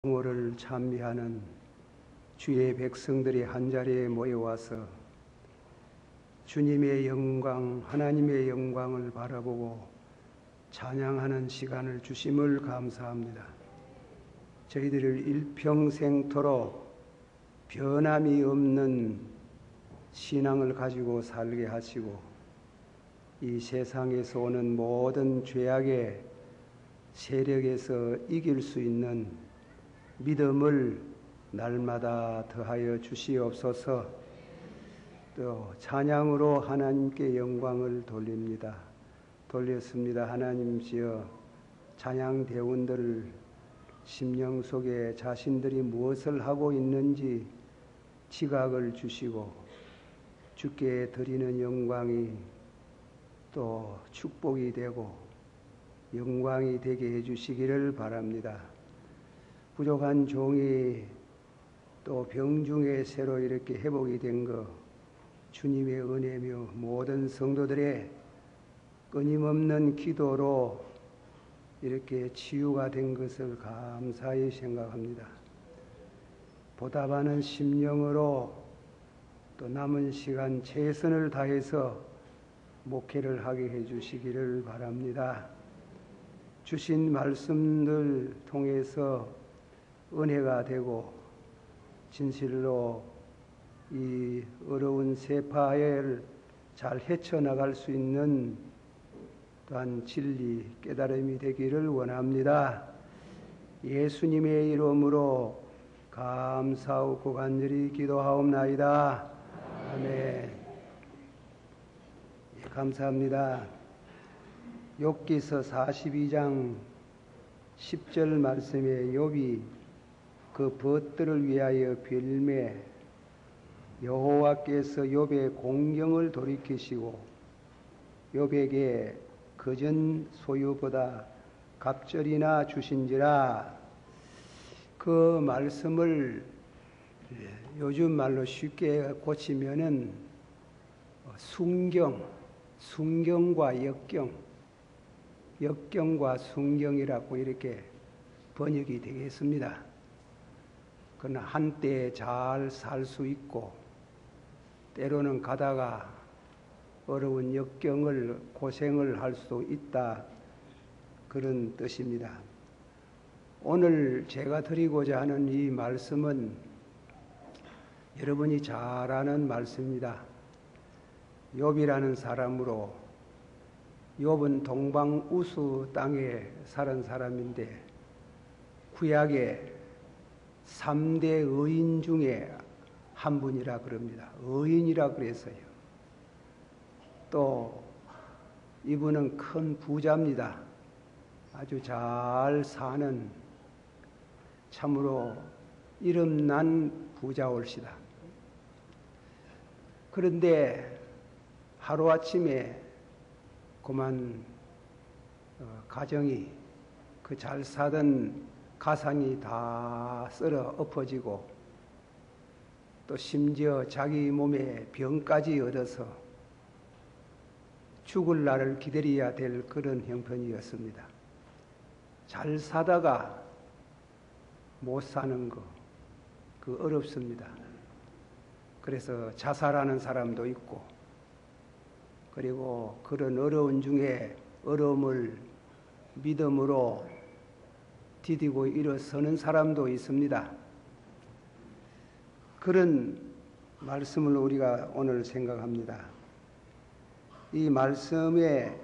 공허를 찬미하는 주의 백성들이 한자리에 모여와서 주님의 영광, 하나님의 영광을 바라보고 찬양하는 시간을 주심을 감사합니다. 저희들을 일평생토록 변함이 없는 신앙을 가지고 살게 하시고 이 세상에서 오는 모든 죄악의 세력에서 이길 수 있는 믿음을 날마다 더하여 주시옵소서. 또 찬양으로 하나님께 영광을 돌렸습니다. 하나님이여, 찬양 대원들을 심령 속에 자신들이 무엇을 하고 있는지 지각을 주시고 주께 드리는 영광이 또 축복이 되고 영광이 되게 해주시기를 바랍니다. 부족한 종이 또 병중에 새로 이렇게 회복이 된 것 주님의 은혜며 모든 성도들의 끊임없는 기도로 이렇게 치유가 된 것을 감사히 생각합니다. 보답하는 심령으로 또 남은 시간 최선을 다해서 목회를 하게 해주시기를 바랍니다. 주신 말씀들 통해서 은혜가 되고 진실로 이 어려운 세파를 잘 헤쳐나갈 수 있는 또한 진리, 깨달음이 되기를 원합니다. 예수님의 이름으로 감사하고 간절히 기도하옵나이다. 아멘. 예, 감사합니다. 욥기서 42장 10절 말씀에 욥이 그 벗들을 위하여 빌매 여호와께서 욥의 공경을 돌이키시고 욥에게 그전 소유보다 갑절이나 주신지라. 그 말씀을 요즘 말로 쉽게 고치면은 순경과 역경과 순경이라고 이렇게 번역이 되겠습니다. 그러나 한때 잘 살 수 있고 때로는 가다가 어려운 역경을 고생을 할 수 있다, 그런 뜻입니다. 오늘 제가 드리고자 하는 이 말씀은 여러분이 잘 아는 말씀입니다. 욥이라는 사람으로, 욥은 동방우수 땅에 사는 사람인데 구약의 3대 의인 중에 한 분이라 그럽니다. 의인이라 그래서요. 또 이분은 큰 부자입니다. 아주 잘 사는 참으로 이름난 부자올시다. 그런데 하루아침에 그만 가정이, 그 잘 사던 가상이 다 썰어 엎어지고 또 심지어 자기 몸에 병까지 얻어서 죽을 날을 기다려야 될 그런 형편이었습니다. 잘 사다가 못 사는 거, 그 어렵습니다. 그래서 자살하는 사람도 있고, 그리고 그런 어려운 중에 어려움을 믿음으로 디디고 일어서는 사람도 있습니다. 그런 말씀을 우리가 오늘 생각합니다. 이 말씀에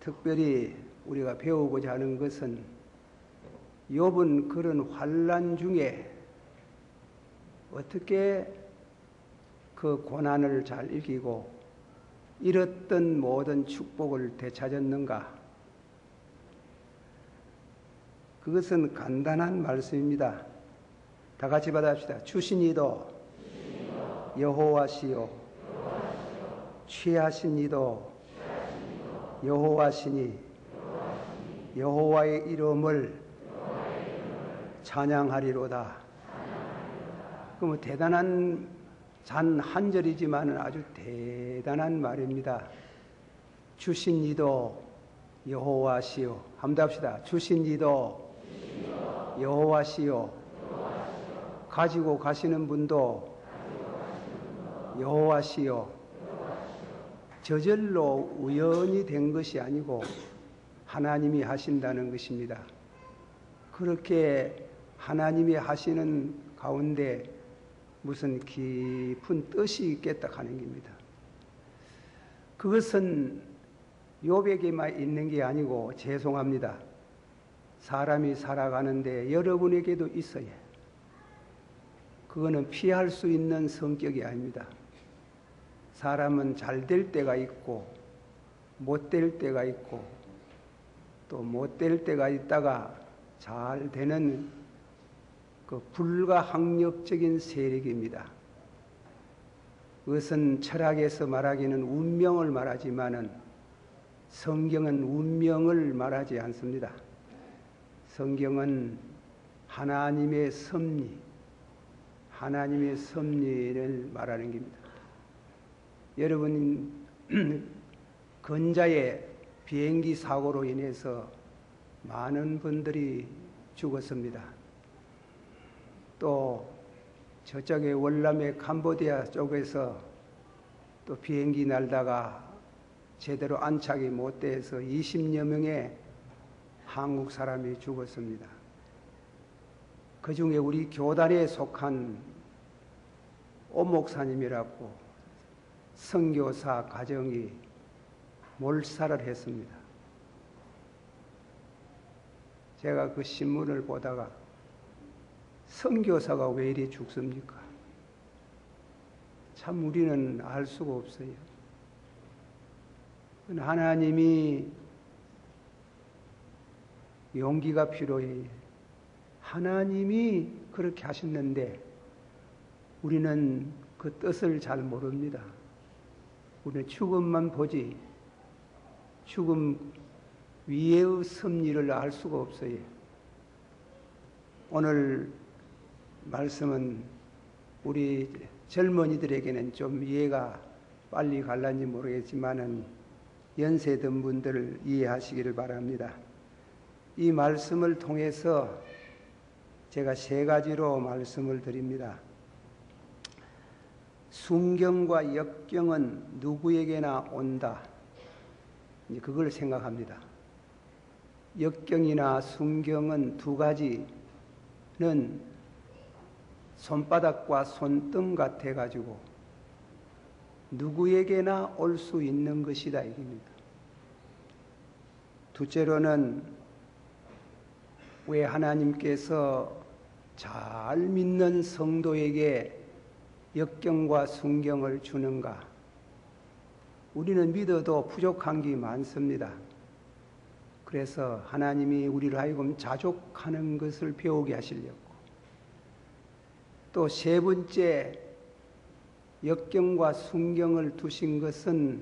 특별히 우리가 배우고자 하는 것은 욥은 그런 환난 중에 어떻게 그 고난을 잘 이기고 잃었던 모든 축복을 되찾았는가? 그것은 간단한 말씀입니다. 다 같이 받아봅시다. 주신 이도 여호와시요, 취하신 이도 여호와시니 여호와의 이름을 찬양하리로다. 그럼 대단한 잔 한 절이지만 아주 대단한 말입니다. 주신 이도 여호와시요. 한번 합시다. 주신 이도 여호와시요 가지고 가시는 분도 여호와시요 저절로 우연히 된 것이 아니고 하나님이 하신다는 것입니다. 그렇게 하나님이 하시는 가운데 무슨 깊은 뜻이 있겠다 하는 겁니다. 그것은 욥에게만 있는 게 아니고 죄송합니다. 사람이 살아가는데 여러분에게도 있어야 해요. 그거는 피할 수 있는 성격이 아닙니다. 사람은 잘 될 때가 있고 못 될 때가 있고 또 못 될 때가 있다가 잘 되는 그 불가항력적인 세력입니다. 그것은 철학에서 말하기는 운명을 말하지만은 성경은 운명을 말하지 않습니다. 성경은 하나님의 섭리, 하나님의 섭리를 말하는 겁니다. 여러분, 근자의 비행기 사고로 인해서 많은 분들이 죽었습니다. 또 저쪽에 월남의 캄보디아 쪽에서 또 비행기 날다가 제대로 안착이 못 돼서 20여 명의 한국 사람이 죽었습니다. 그 중에 우리 교단에 속한 오 목사님이라고 선교사 가정이 몰살을 했습니다. 제가 그 신문을 보다가 선교사가 왜 이리 죽습니까? 참 우리는 알 수가 없어요. 하나님이 용기가 필요해요. 하나님이 그렇게 하셨는데 우리는 그 뜻을 잘 모릅니다. 우리는 죽음만 보지 죽음 위에의 섭리를 알 수가 없어요. 오늘 말씀은 우리 젊은이들에게는 좀 이해가 빨리 갈란지 모르겠지만은 연세 든 분들을 이해하시기를 바랍니다. 이 말씀을 통해서 제가 세 가지로 말씀을 드립니다. 순경과 역경은 누구에게나 온다. 이제 그걸 생각합니다. 역경이나 순경은 두 가지는 손바닥과 손등 같아 가지고 누구에게나 올 수 있는 것이다 이겁니다. 둘째로는 왜 하나님께서 잘 믿는 성도에게 역경과 순경을 주는가? 우리는 믿어도 부족한 게 많습니다. 그래서 하나님이 우리를 하여금 자족하는 것을 배우게 하시려고. 또 세 번째, 역경과 순경을 두신 것은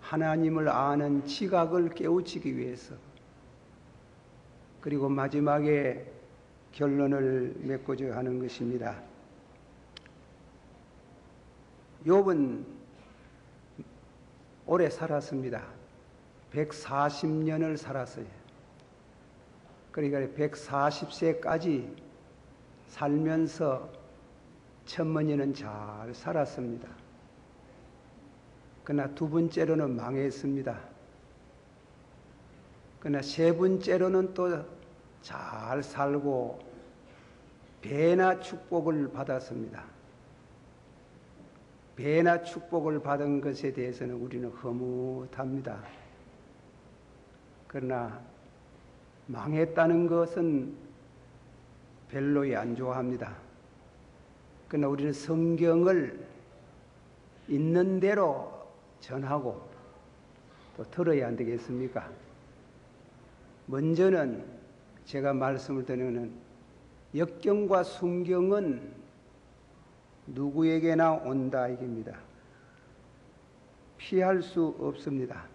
하나님을 아는 지각을 깨우치기 위해서. 그리고 마지막에 결론을 맺고자 하는 것입니다. 욥은 오래 살았습니다. 140년을 살았어요. 그러니까 140세까지 살면서 천만년은 잘 살았습니다. 그러나 두 번째로는 망했습니다. 그러나 세 번째로는 또 잘 살고 배나 축복을 받았습니다. 배나 축복을 받은 것에 대해서는 우리는 허무합니다. 그러나 망했다는 것은 별로 안 좋아합니다. 그러나 우리는 성경을 있는 대로 전하고 또 들어야 안 되겠습니까? 먼저는 제가 말씀을 드리는 역경과 순경은 누구에게나 온다 이겁니다. 피할 수 없습니다.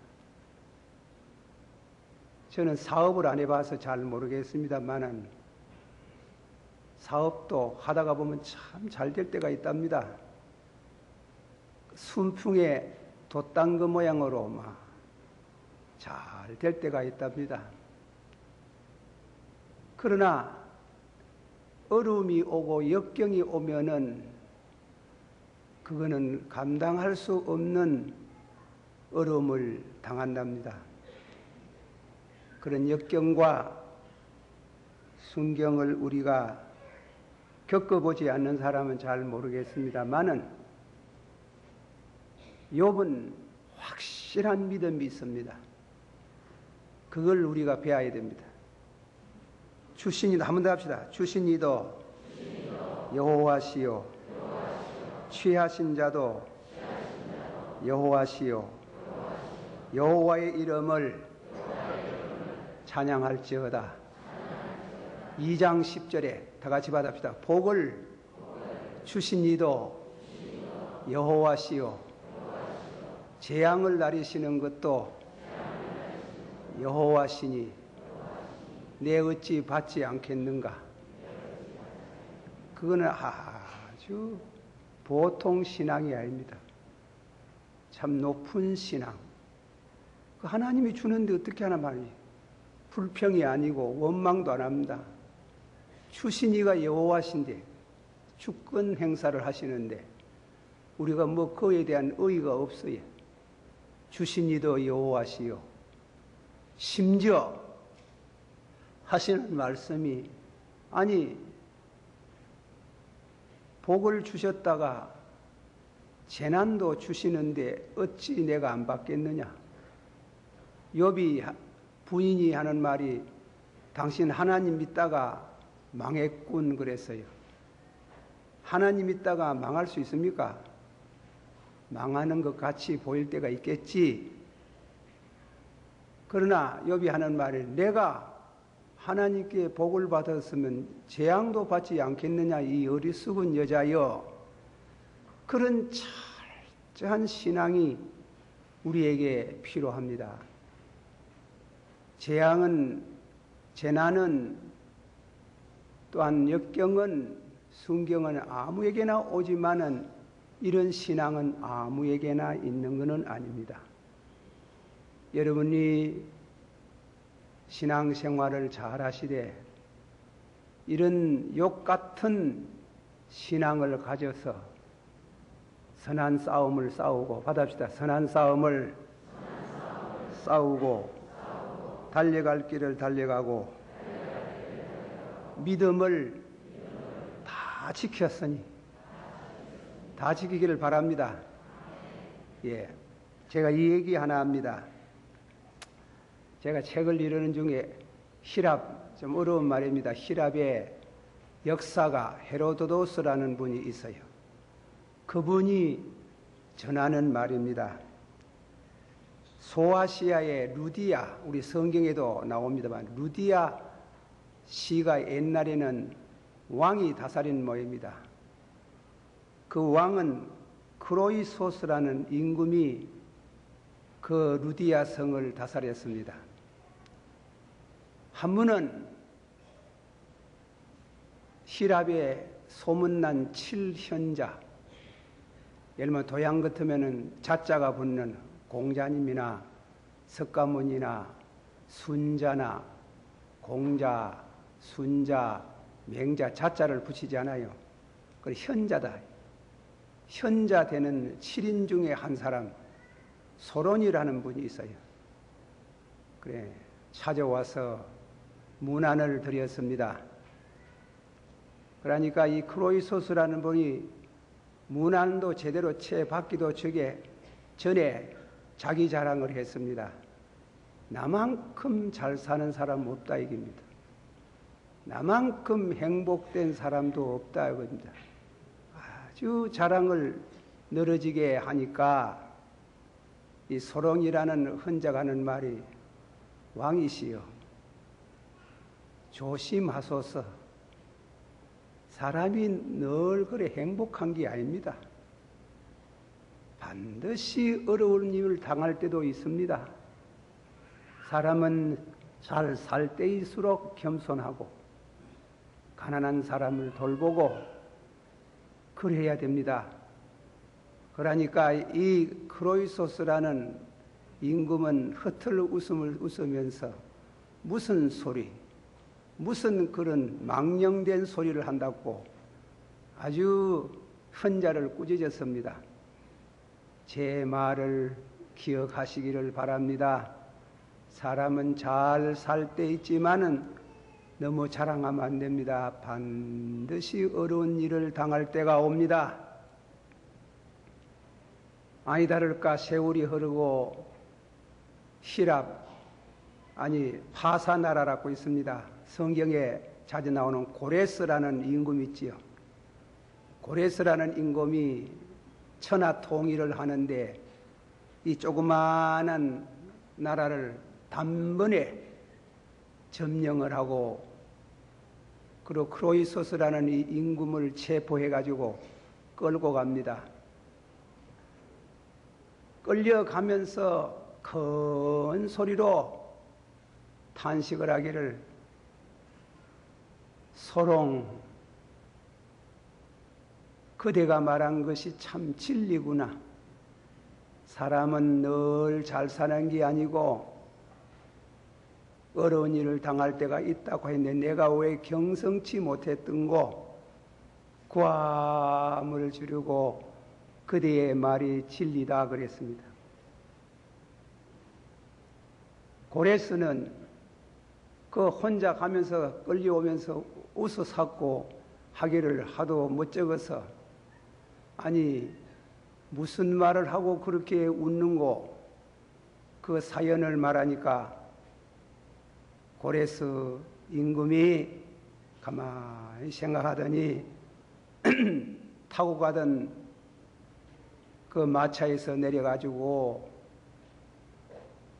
저는 사업을 안 해봐서 잘 모르겠습니다만은 사업도 하다가 보면 참 잘 될 때가 있답니다. 순풍에 돛단 그 모양으로 막 잘 될 때가 있답니다. 그러나 어려움이 오고 역경이 오면은 그거는 감당할 수 없는 어려움을 당한답니다. 그런 역경과 순경을 우리가 겪어보지 않는 사람은 잘 모르겠습니다만은 욥은 확실한 믿음이 있습니다. 그걸 우리가 배워야 됩니다. 주신이도 한번 더 합시다. 주신이도 여호와시요 취하신 자도 여호와시요 여호와의 이름을 찬양할지어다. 2장 10절에 다 같이 받읍시다. 복을 주신 이도 여호와시요 재앙을 나리시는 것도 여호와시니 내 어찌 받지 않겠는가. 그거는 아주 보통 신앙이 아닙니다. 참 높은 신앙. 그 하나님이 주는데 어떻게 하나 말이에요. 불평이 아니고 원망도 안 합니다. 주신 이가 여호와신데 주권 행사를 하시는데 우리가 뭐 그에 대한 의의가 없어요. 주신 이도 여호와시요. 심지어 하시는 말씀이 아니 복을 주셨다가 재난도 주시는데 어찌 내가 안 받겠느냐. 욥이 부인이 하는 말이 당신 하나님 믿다가 망했군 그랬어요. 하나님 믿다가 망할 수 있습니까? 망하는 것 같이 보일 때가 있겠지. 그러나 욥이 하는 말이 내가 하나님께 복을 받았으면 재앙도 받지 않겠느냐 이 어리석은 여자여. 그런 철저한 신앙이 우리에게 필요합니다. 재난은 또한 역경은 순경은 아무에게나 오지만은 이런 신앙은 아무에게나 있는 것은 아닙니다. 여러분이 신앙생활을 잘 하시되 이런 욥 같은 신앙을 가져서 선한 싸움을 싸우고 받읍시다. 선한 싸움을 싸우고 달려갈 길을 달려가고 믿음을 다 지켰으니 다 지키기를 바랍니다. 예, 제가 이 얘기 하나 합니다. 제가 책을 이루는 중에 히랍, 좀 어려운 말입니다. 히랍의 역사가 헤로도도스라는 분이 있어요. 그분이 전하는 말입니다. 소아시아의 루디아, 우리 성경에도 나옵니다만 루디아 시가 옛날에는 왕이 다스린 모입니다. 그 왕은 크로이소스라는 임금이 그 루디아 성을 다스렸습니다. 한 분은 히랍의 소문난 7현자, 예를 들면 도양 같으면은 자자가 붙는 공자님이나 석가모니나 순자나 공자, 순자, 맹자, 자자를 붙이지 않아요. 그래 현자다. 현자 되는 7인 중에 한 사람 소론이라는 분이 있어요. 그래 찾아와서 문안을 드렸습니다. 그러니까 이 크로이소스라는 분이 문안도 제대로 채 받기도 전에 자기 자랑을 했습니다. 나만큼 잘 사는 사람 없다 이깁니다. 나만큼 행복된 사람도 없다 이겁니다. 아주 자랑을 늘어지게 하니까 이 소롱이라는 헌자가 하는 말이 왕이시여 조심하소서. 사람이 늘 그래 행복한 게 아닙니다. 반드시 어려운 일을 당할 때도 있습니다. 사람은 잘 살 때일수록 겸손하고 가난한 사람을 돌보고 그래야 됩니다. 그러니까 이 크로이소스라는 임금은 헛을 웃음을 웃으면서 무슨 소리, 무슨 그런 망령된 소리를 한다고 아주 현자를 꾸짖었습니다. 제 말을 기억하시기를 바랍니다. 사람은 잘 살 때 있지만은 너무 자랑하면 안 됩니다. 반드시 어려운 일을 당할 때가 옵니다. 아니 다를까 세월이 흐르고 히랍, 파사나라라고 있습니다. 성경에 자주 나오는 고레스라는 임금이 있지요. 고레스라는 임금이 천하 통일을 하는데 이 조그마한 나라를 단번에 점령을 하고 그리고 크로이소스라는 이 임금을 체포해 가지고 끌고 갑니다. 끌려가면서 큰 소리로 탄식을 하기를 소롱 그대가 말한 것이 참 진리구나. 사람은 늘 잘 사는 게 아니고 어려운 일을 당할 때가 있다고 했는데 내가 왜 경성치 못했던고 고함을 지르고 그대의 말이 진리다 그랬습니다. 고레스는 그 혼자 가면서 끌려오면서 웃어샀고 하기를 하도 못 적어서 아니 무슨 말을 하고 그렇게 웃는고 그 사연을 말하니까 고레스 임금이 가만히 생각하더니 타고 가던 그 마차에서 내려가지고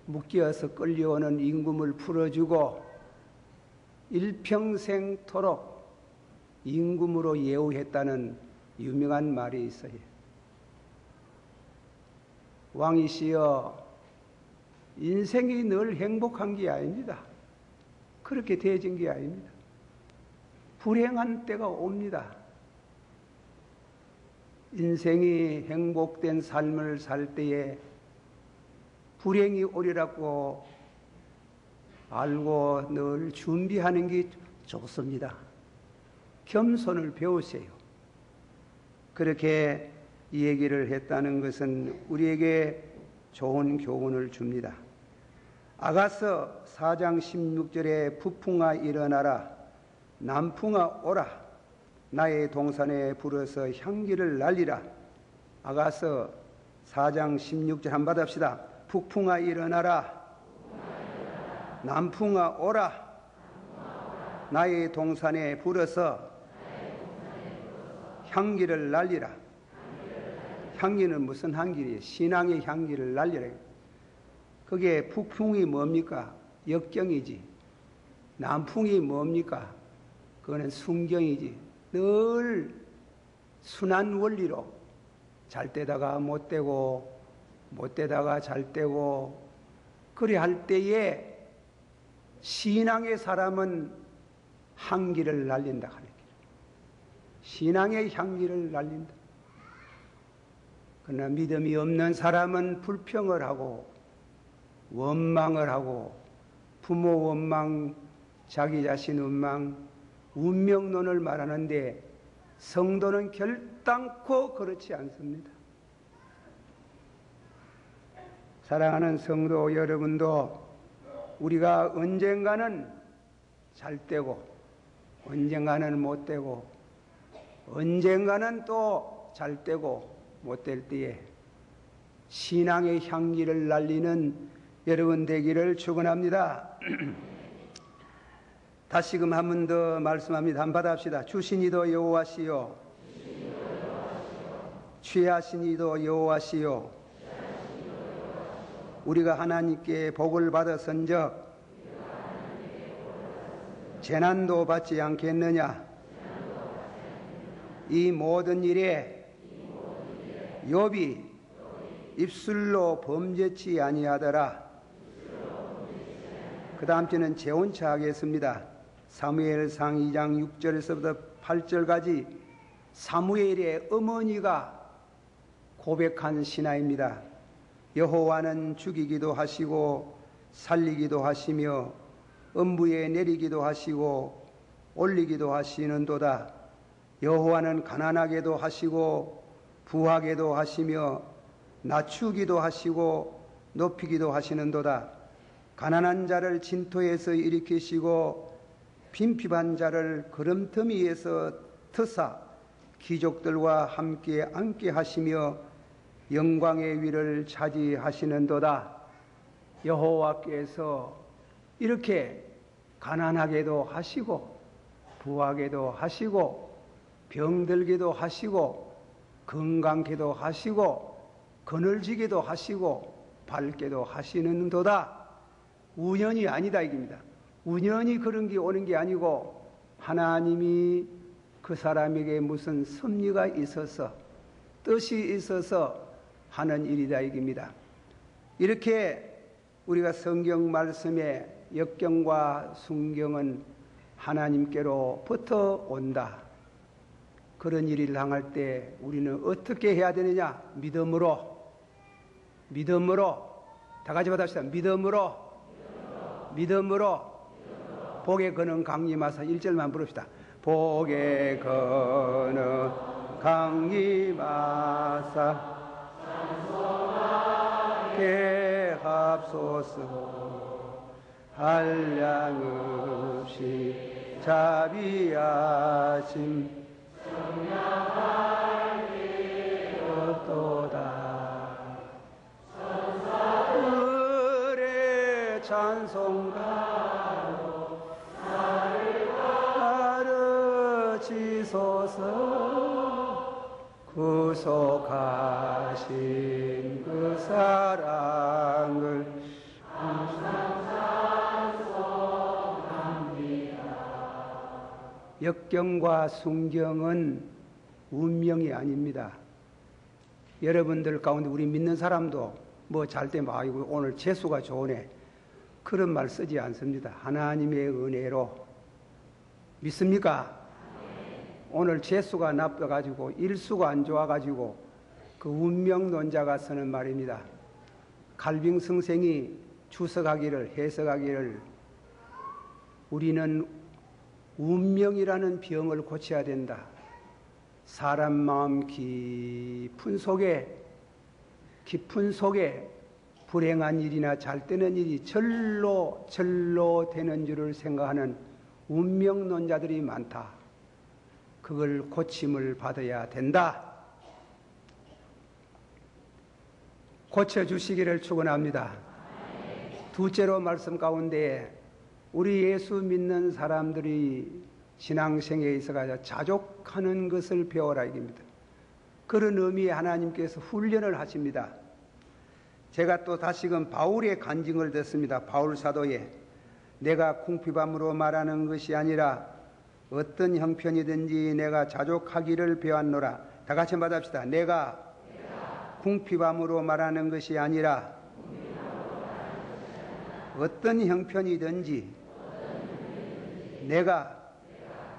묶여서 끌려오는 임금을 풀어주고 일평생토록 임금으로 예우했다는 유명한 말이 있어요. 왕이시여, 인생이 늘 행복한 게 아닙니다. 그렇게 되어진 게 아닙니다. 불행한 때가 옵니다. 인생이 행복된 삶을 살 때에 불행이 오리라고 알고 늘 준비하는 게 좋습니다. 겸손을 배우세요. 그렇게 얘기를 했다는 것은 우리에게 좋은 교훈을 줍니다. 아가서 4장 16절에 북풍아 일어나라 남풍아 오라 나의 동산에 불어서 향기를 날리라. 아가서 4장 16절 한번 받읍시다. 북풍아 일어나라 남풍아 오라 나의 동산에 불어서 향기를 날리라. 향기는 무슨 향기예요? 신앙의 향기를 날리라. 그게 북풍이 뭡니까? 역경이지. 남풍이 뭡니까? 그거는 순경이지. 늘 순한 원리로 잘 때다가 못 되고 못 되다가 잘 되고 그래 할 때에 신앙의 사람은 향기를 날린다 하는 거예요. 신앙의 향기를 날린다. 그러나 믿음이 없는 사람은 불평을 하고 원망을 하고 부모 원망, 자기 자신 원망, 운명론을 말하는데 성도는 결단코 그렇지 않습니다. 사랑하는 성도 여러분도 우리가 언젠가는 잘 되고 언젠가는 못 되고 언젠가는 또 잘 되고 못 될 때에 신앙의 향기를 날리는 여러분 되기를 축원합니다. 다시금 한 번 더 말씀합니다. 한번 받아봅시다. 주신이도 여호와시요 취하신이도 여호와시요 우리가 하나님께 복을 받았은즉 재난도 받지 않겠느냐. 이 모든 일에 욥이 입술로 범죄치 아니하더라. 그 다음 주는 재혼차 하겠습니다. 사무엘상 2장 6절에서부터 8절까지 사무엘의 어머니가 고백한 신하입니다. 여호와는 죽이기도 하시고 살리기도 하시며 음부에 내리기도 하시고 올리기도 하시는도다. 여호와는 가난하게도 하시고 부하게도 하시며 낮추기도 하시고 높이기도 하시는도다. 가난한 자를 진토에서 일으키시고 빈핍한 자를 걸음더미에서 트사 귀족들과 함께 앉게 하시며 영광의 위를 차지하시는도다. 여호와께서 이렇게 가난하게도 하시고 부하게도 하시고 병들게도 하시고 건강케도 하시고 그늘지게도 하시고 밝게도 하시는도다. 우연이 아니다 이겁니다. 우연히 그런 게 오는 게 아니고 하나님이 그 사람에게 무슨 섭리가 있어서 뜻이 있어서 하는 일이다 이겁니다. 이렇게 우리가 성경 말씀의 역경과 순경은 하나님께로부터 온다. 그런 일을 당할 때 우리는 어떻게 해야 되느냐? 믿음으로 다 같이 받읍시다. 믿음으로 복에 거는 강림하사 1절만 부릅시다. 복에 거는 강림하사 개합소서 한량 없이 자비하심 성령하리로도다. 을의 찬송가로 가르치소서. 구속하신 그 사랑을 역경과 순경은 운명이 아닙니다. 여러분들 가운데 우리 믿는 사람도 뭐 잘 때 막 아이고 오늘 재수가 좋으네 그런 말 쓰지 않습니다. 하나님의 은혜로 믿습니까? 오늘 재수가 나빠가지고 일수가 안 좋아가지고 그 운명론자가 쓰는 말입니다. 칼빙 선생이 주석하기를 해석하기를 우리는 운명이라는 병을 고쳐야 된다. 사람 마음 깊은 속에 불행한 일이나 잘 되는 일이 절로 되는 줄을 생각하는 운명론자들이 많다. 그걸 고침을 받아야 된다. 고쳐주시기를 축원합니다. 둘째로 말씀 가운데 우리 예수 믿는 사람들이 신앙생에 있어서 자족하는 것을 배워라 이깁니다. 그런 의미에 하나님께서 훈련을 하십니다. 제가 또 다시금 바울의 간증을 듣습니다. 바울 사도에 내가 궁핍함으로 말하는 것이 아니라 어떤 형편이든지 내가 자족하기를 배웠노라. 다 같이 받읍시다. 내가 궁핍함으로 말하는 것이 아니라 어떤 형편이든지 내가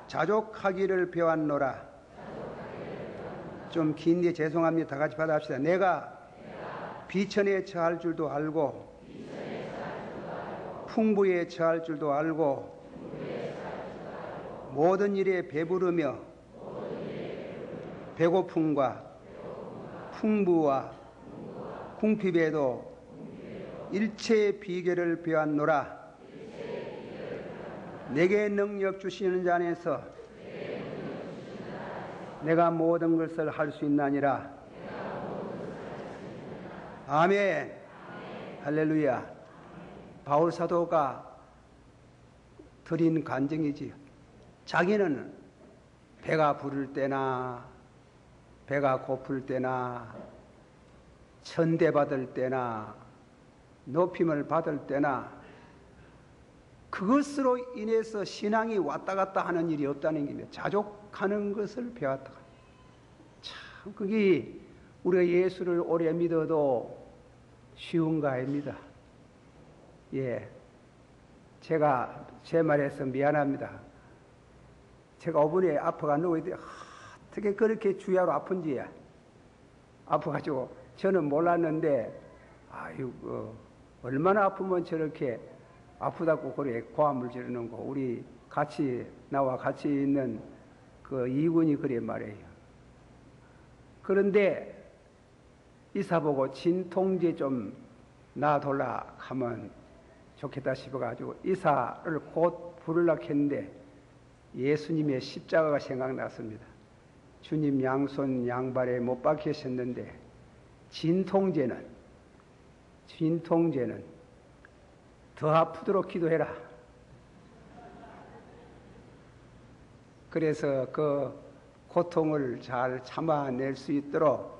자족하기를 배웠노라. 좀 긴데 죄송합니다. 다 같이 받아합시다. 내가 비천에 처할 줄도 알고 풍부에 처할 줄도 알고 모든 일에 배부르며 배고픔과 풍부와 궁핍에도 일체의 비결을 배웠노라. 내게 능력 주시는 자 안에서 내가 모든 것을 할 수 있나니라. 아멘. 할렐루야. 바울 사도가 드린 간증이지요. 자기는 배가 부를 때나 배가 고플 때나 천대받을 때나 높임을 받을 때나 그것으로 인해서 신앙이 왔다 갔다 하는 일이 없다는 겁니다. 자족하는 것을 배웠다. 참 그게 우리가 예수를 오래 믿어도 쉬운가 아닙니다. 예, 제가 제 말해서 미안합니다. 제가 5분에 아파가 누워있는데 어떻게 그렇게 주야로 아픈지 아파가지고 저는 몰랐는데 아유 얼마나 아프면 저렇게 아프다고 그래 고함을 지르는 거 우리 나와 같이 있는 그 이군이 그래 말이에요. 그런데 이사보고 진통제 좀 놔둘라 하면 좋겠다 싶어가지고 이사를 곧 부르려고 했는데 예수님의 십자가가 생각났습니다. 주님 양손 양발에 못 박히셨는데 진통제는 더 아프도록 기도해라. 그래서 그 고통을 잘 참아낼 수 있도록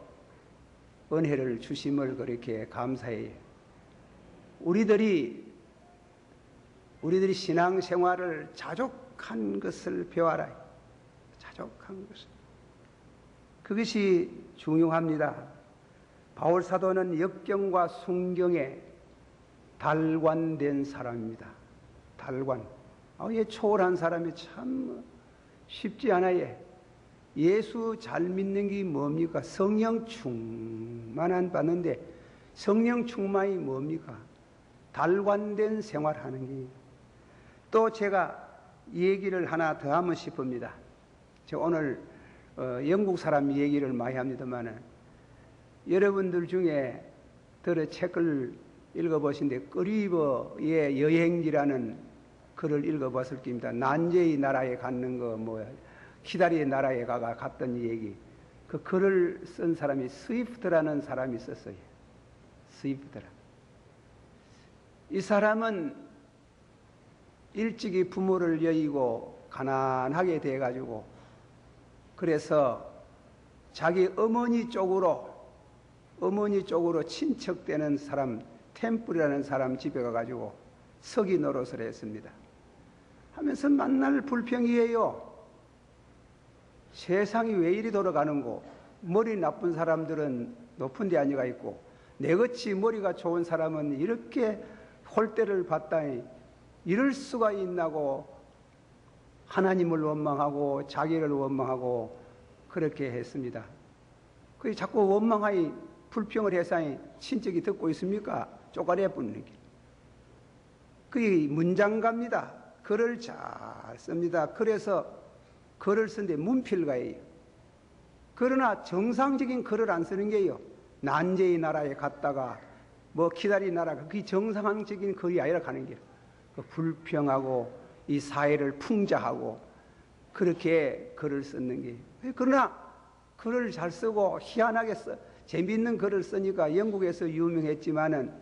은혜를 주심을 그렇게 감사해요. 우리들이 신앙생활을 자족한 것을 배워라. 자족한 것을. 그것이 중요합니다. 바울 사도는 역경과 순경에 달관된 사람입니다. 달관. 예, 초월한 사람이 참 쉽지 않아요. 예수 잘 믿는 게 뭡니까? 성령 충만한 받는데 성령 충만이 뭡니까? 달관된 생활하는 게. 또 제가 얘기를 하나 더 하면 싶습니다. 저 오늘 영국 사람 얘기를 많이 합니다만 여러분들 중에 책을 읽어보신데 그리버의 여행기라는 글을 읽어봤을 겁니다. 난제의 나라에 갔는 거 키다리의 나라에 갔던 얘기. 그 글을 쓴 사람이 스위프트라는 사람이 있었어요. 스위프트라. 이 사람은 일찍이 부모를 여의고 가난하게 돼가지고 그래서 자기 어머니 쪽으로 친척되는 사람 템플이라는 사람 집에 가가지고 서기 노릇을 했습니다. 하면서 만날 불평이에요. 세상이 왜 이리 돌아가는고 머리 나쁜 사람들은 높은 데 앉아가 있고 내같이 머리가 좋은 사람은 이렇게 홀대를 받다니 이럴 수가 있나고 하나님을 원망하고 자기를 원망하고 그렇게 했습니다. 그 자꾸 원망하니 불평을 해서니 친척이 듣고 있습니까? 쪼가리에 붙는 길. 그게 문장가입니다. 글을 잘 씁니다. 그래서 글을 쓰는데 문필가예요. 그러나 정상적인 글을 안 쓰는 게요. 난제의 나라에 갔다가 키다리 나라 그게 정상적인 글이 아니라 가는 길. 불평하고 이 사회를 풍자하고 그렇게 글을 쓰는 게. 그러나 글을 잘 쓰고 희한하게 재미있는 글을 쓰니까 영국에서 유명했지만은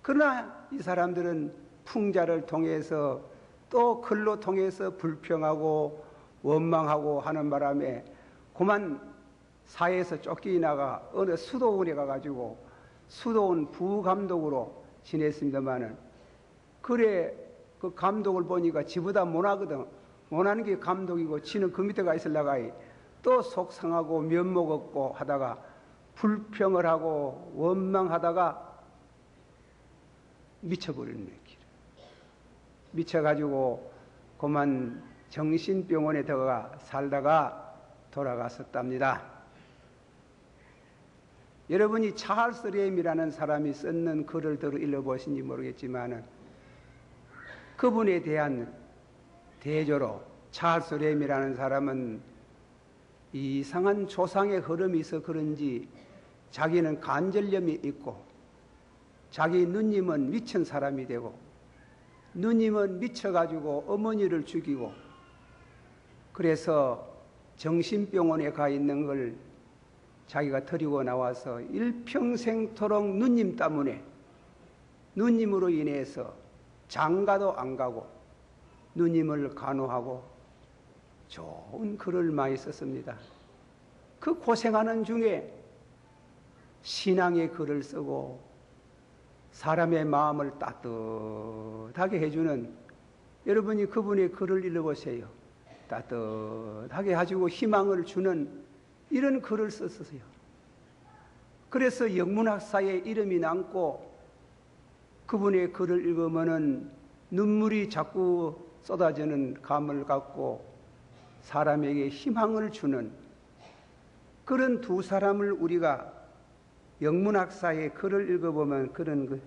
그러나 이 사람들은 풍자를 통해서 또 글로 통해서 불평하고 원망하고 하는 바람에 그만 사회에서 쫓기나가 어느 수도원에 가가지고 수도원 부감독으로 지냈습니다마는 그래 그 감독을 보니까 지보다 못하거든. 못하는 게 감독이고 지는 그 밑에 가 있으려가 또 속상하고 면목 없고 하다가 불평을 하고 원망하다가 미쳐버리는 길. 미쳐가지고 그만 정신병원에 들어가 살다가 돌아갔었답니다. 여러분이 찰스 램이라는 사람이 썼는 글을 들어 읽어보신지 모르겠지만 그분에 대한 대조로 찰스 램이라는 사람은 이상한 조상의 흐름이 있어 그런지 자기는 관절염이 있고 자기 누님은 미친 사람이 되고 누님은 미쳐가지고 어머니를 죽이고 그래서 정신병원에 가 있는 걸 자기가 데리고 나와서 일평생토록 누님 때문에 누님으로 인해서 장가도 안 가고 누님을 간호하고 좋은 글을 많이 썼습니다. 그 고생하는 중에 신앙의 글을 쓰고 사람의 마음을 따뜻하게 해주는 여러분이 그분의 글을 읽어보세요. 따뜻하게 가지고 희망을 주는 이런 글을 썼어요. 그래서 영문학사에 이름이 남고 그분의 글을 읽으면은 눈물이 자꾸 쏟아지는 감을 갖고 사람에게 희망을 주는 그런 두 사람을 우리가 영문학사의 글을 읽어보면 그런 거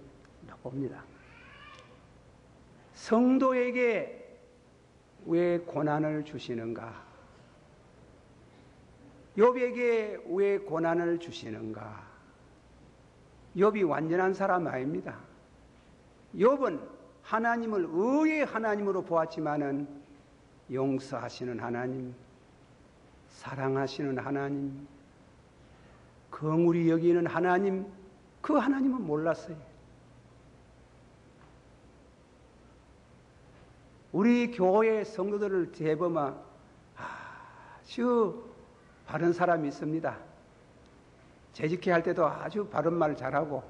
봅니다. 성도에게 왜 고난을 주시는가? 욥에게 왜 고난을 주시는가? 욥이 완전한 사람 아닙니다. 욥은 하나님을 의의 하나님으로 보았지만은 용서하시는 하나님, 사랑하시는 하나님, 긍휼히 여기는 하나님, 그 하나님은 몰랐어요. 우리 교회 성도들을 대보면 아주 바른 사람이 있습니다. 재직회 할 때도 아주 바른 말 잘하고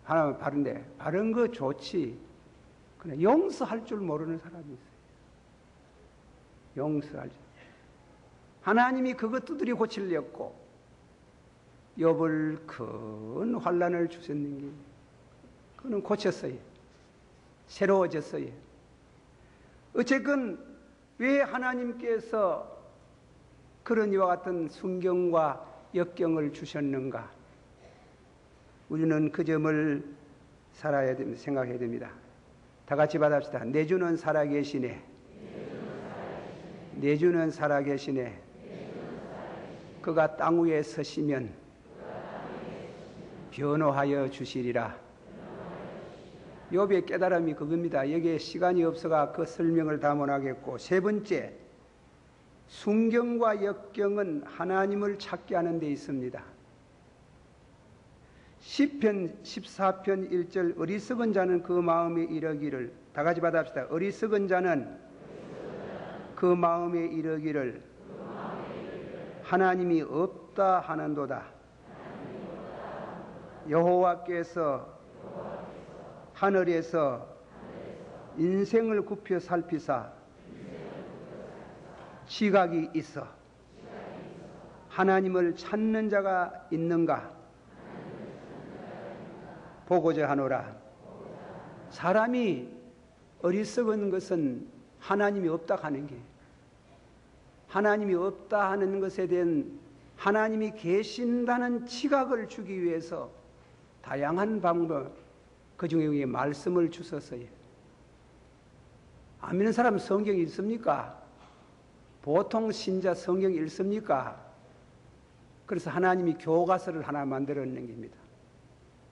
하나님 바른데 바른 거 좋지. 그냥 용서할 줄 모르는 사람이 있어요. 용서할 줄. 하나님이 그것 두드려 고치려고 욥을 큰 환난을 주셨는 게 그는 고쳤어요. 새로워졌어요. 어쨌건 왜 하나님께서 그런 이와 같은 순경과 역경을 주셨는가? 우리는 그 점을 살아야 됩니다. 생각해야 됩니다. 다 같이 받합시다. 내 주는 살아계시네. 내 주는 살아계시네. 그가 땅 위에 서시면 변호하여 주시리라. 욥의 깨달음이 그겁니다. 여기에 시간이 없어가 그 설명을 다 못하겠고, 세 번째, 순경과 역경은 하나님을 찾게 하는 데 있습니다. 시편 14편 1절 어리석은 자는 그 마음에 이르기를, 다 같이 받합시다. 어리석은 자는 그 마음에 이르기를 하나님이 없다 하는도다. 여호와께서 하늘에서 인생을 굽혀 살피사 지각이 있어 하나님을 찾는 자가 있는가 보고자 하노라. 사람이 어리석은 것은 하나님이 없다 하는 게, 하나님이 없다 하는 것에 대한 하나님이 계신다는 지각을 주기 위해서 다양한 방법, 그 중에 말씀을 주셨어요. 안 믿는 사람 성경이 있습니까? 보통 신자 성경이 읽습니까? 그래서 하나님이 교과서를 하나 만들어낸 겁니다.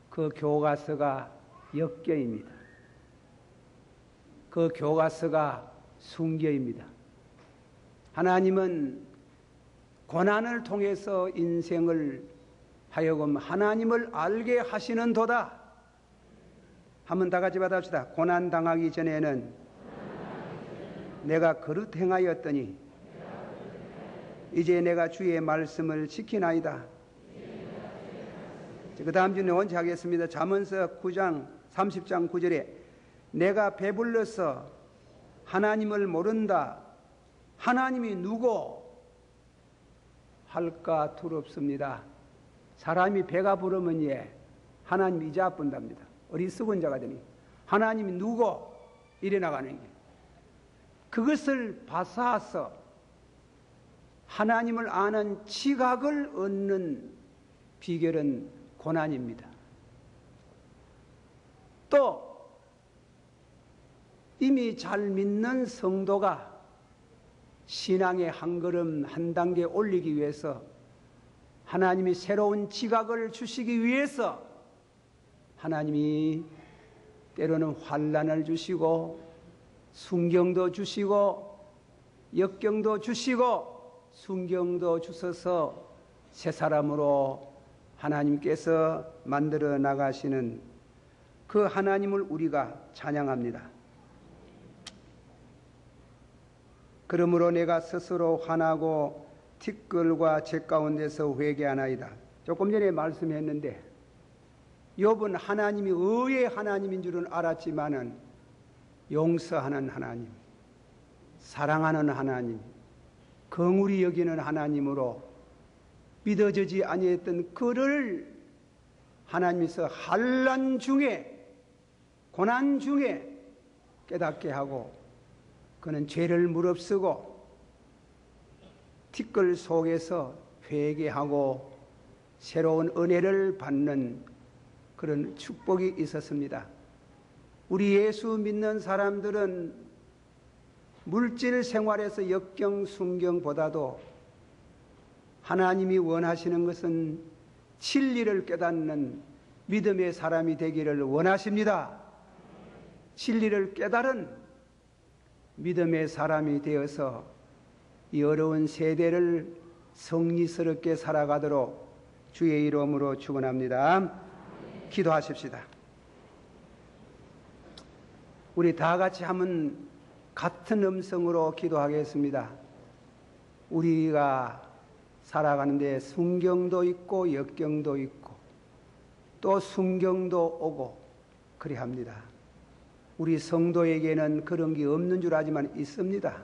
그 교과서가 역경입니다. 그 교과서가 순교입니다. 하나님은 고난을 통해서 인생을 하여금 하나님을 알게 하시는 도다. 한번 다 같이 받아봅시다. 고난 당하기 전에는 내가 그릇 행하였더니 이제 내가 주의 말씀을 지키나이다. 그 다음 주에 원치 하겠습니다. 잠언서 9장 30장 9절에 내가 배불러서 하나님을 모른다. 하나님이 누구 할까 두렵습니다. 사람이 배가 부르면 하나님이 이자 본답니다. 어리석은 자가 되니 하나님이 누구 이래 나가는 게, 그것을 봐서 하나님을 아는 지각을 얻는 비결은 고난입니다. 또 이미 잘 믿는 성도가 신앙의 한 걸음 한 단계 올리기 위해서 하나님이 새로운 지각을 주시기 위해서 하나님이 때로는 환난을 주시고 순경도 주시고 역경도 주시고 순경도 주셔서 새 사람으로 하나님께서 만들어 나가시는 그 하나님을 우리가 찬양합니다. 그러므로 내가 스스로 화나고 티끌과 제 가운데서 회개하나이다. 조금 전에 말씀했는데 욥은 하나님이 의의 하나님인 줄은 알았지만은 용서하는 하나님, 사랑하는 하나님, 긍휼히 여기는 하나님으로 믿어지지 아니했던 그를 하나님께서 환난 중에 고난 중에 깨닫게 하고 그는 죄를 무릅쓰고 티끌 속에서 회개하고 새로운 은혜를 받는 그런 축복이 있었습니다. 우리 예수 믿는 사람들은 물질 생활에서 역경, 순경보다도 하나님이 원하시는 것은 진리를 깨닫는 믿음의 사람이 되기를 원하십니다. 진리를 깨달은 믿음의 사람이 되어서 이 어려운 세대를 성리스럽게 살아가도록 주의 이름으로 축원합니다. 기도하십시다. 우리 다 같이 한번 같은 음성으로 기도하겠습니다. 우리가 살아가는데 순경도 있고 역경도 있고 또 순경도 오고 그리 합니다. 우리 성도에게는 그런 게 없는 줄 알지만 있습니다.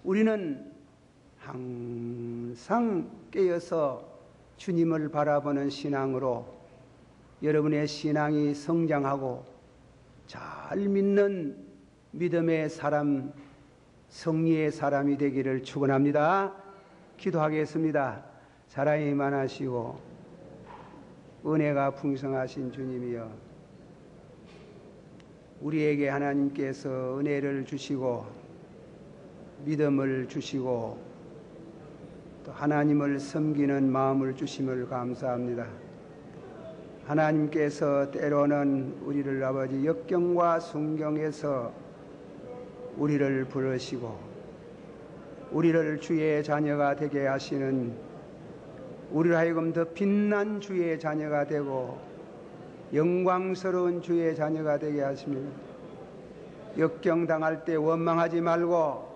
우리는 항상 깨어서 주님을 바라보는 신앙으로 여러분의 신앙이 성장하고 잘 믿는 믿음의 사람, 성리의 사람이 되기를 축원합니다. 기도하겠습니다. 사랑이 많으시고 은혜가 풍성하신 주님이여, 우리에게 하나님께서 은혜를 주시고 믿음을 주시고 또 하나님을 섬기는 마음을 주심을 감사합니다. 하나님께서 때로는 우리를 아버지 역경과 순경에서 우리를 부르시고 우리를 주의 자녀가 되게 하시는, 우리를 하여금 더 빛난 주의 자녀가 되고 영광스러운 주의 자녀가 되게 하십니다. 역경당할 때 원망하지 말고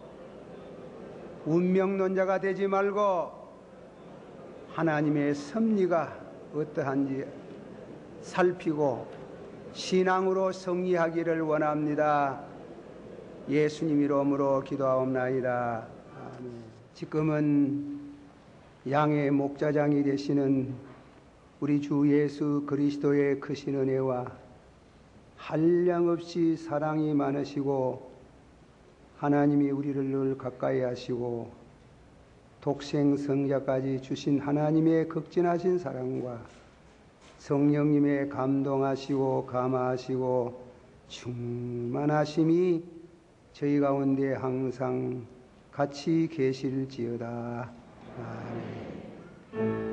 운명론자가 되지 말고 하나님의 섭리가 어떠한지 살피고 신앙으로 승리하기를 원합니다. 예수님 이름으로 기도하옵나이다. 아멘. 지금은 양의 목자장이 되시는 우리 주 예수 그리스도의 크신 은혜와 한량없이 사랑이 많으시고 하나님이 우리를 늘 가까이 하시고 독생 성자까지 주신 하나님의 극진하신 사랑과 성령님의 감동하시고 감화하시고 충만하심이 저희 가운데 항상 같이 계실지어다. 아멘.